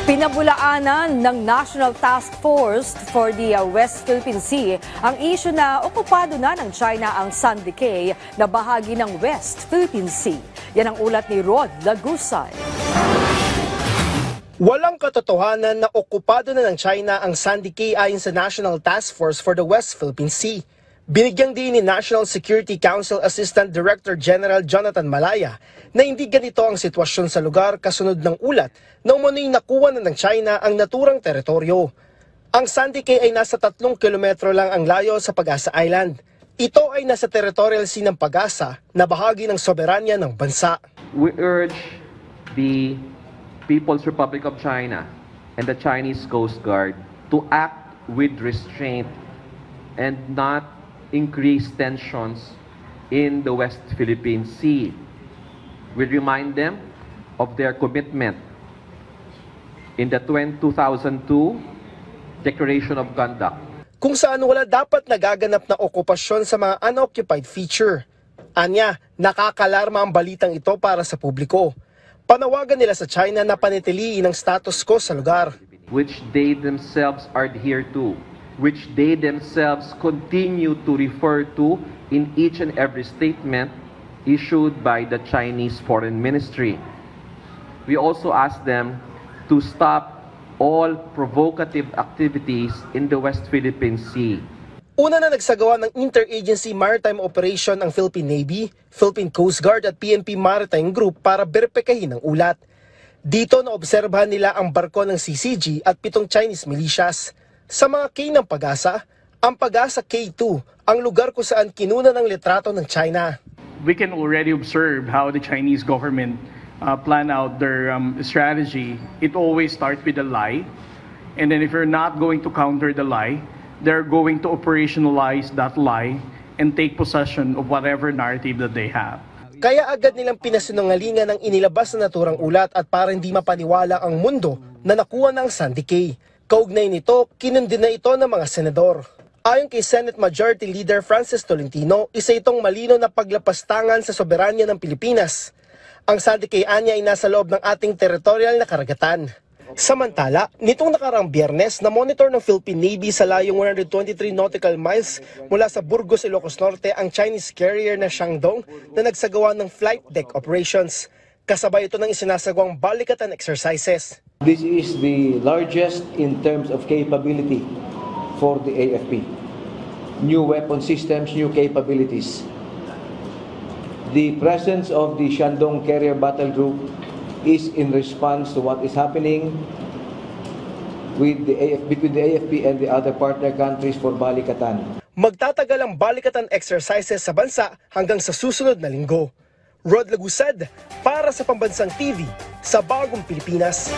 Pinabulaanan ng National Task Force for the West Philippine Sea ang isyu na okupado na ng China ang Sandy Cay na bahagi ng West Philippine Sea. Yan ang ulat ni Rod Lagusay. Walang katotohanan na okupado na ng China ang Sandy Cay ayon sa National Task Force for the West Philippine Sea. Binigyang din ni National Security Council Assistant Director General Jonathan Malaya na hindi ganito ang sitwasyon sa lugar kasunod ng ulat na umano'y nakuha na ng China ang naturang teritoryo. Ang Sandy Cay ay nasa 3 kilometro lang ang layo sa Pag-asa Island. Ito ay nasa territorial sea ng Pag-asa na bahagi ng soberanya ng bansa. We urge the People's Republic of China and the Chinese Coast Guard to act with restraint and not increase tensions in the West Philippine Sea. We remind them of their commitment in the 2002 Declaration of Conduct. Kung saan wala dapat nagaganap na okupasyon sa mga unoccupied feature. Anya, nakakalarma ang balitang ito para sa publiko. Panawagan nila sa China na panitiliin ang status quo sa lugar. Which they themselves adhere to, which they themselves continue to refer to in each and every statement issued by the Chinese Foreign Ministry. We also ask them to stop all provocative activities in the West Philippine Sea. Una na nagsagawa ng Interagency Maritime Operation ang Philippine Navy, Philippine Coast Guard at PNP Maritime Group para beripekahin ang ulat. Dito naobserbahan nila ang barko ng CCG at 7 Chinese militias. Sa mga K ng Pag-asa, ang Pag-asa K2 ang lugar kung saan kinuna ng litrato ng China. We can already observe how the Chinese government plan out their strategy. It always starts with a lie, and then if you're not going to counter the lie, they're going to operationalize that lie and take possession of whatever narrative that they have. Kaya agad nilang pinasinungalingan ang inilabas na naturang ulat at para hindi mapaniwala ang mundo na nakuha ng Sandy Cay. Kaugnay nito, kinundina ito ng mga senador. Ayon kay Senate Majority Leader Francis Tolentino, isa itong malino na paglapastangan sa soberanya ng Pilipinas. Ang Sandy Cay anya ay nasa loob ng ating territorial na karagatan. Samantala, nitong nakarang Biyernes, na-monitor ng Philippine Navy sa layong 123 nautical miles mula sa Burgos, Ilocos Norte ang Chinese carrier na Shandong na nagsagawa ng flight deck operations. Kasabay ito ng isinasagawang balikatan exercises. This is the largest in terms of capability for the AFP. New weapon systems, new capabilities. The presence of the Shandong Carrier Battle Group is in response to what is happening with between the AFP and the other partner countries for Balikatan. Magtatagal ang balikatan exercises sa bansa hanggang sa susunod na linggo. Rod Lagusad para sa Pambansang TV sa Bagong Pilipinas.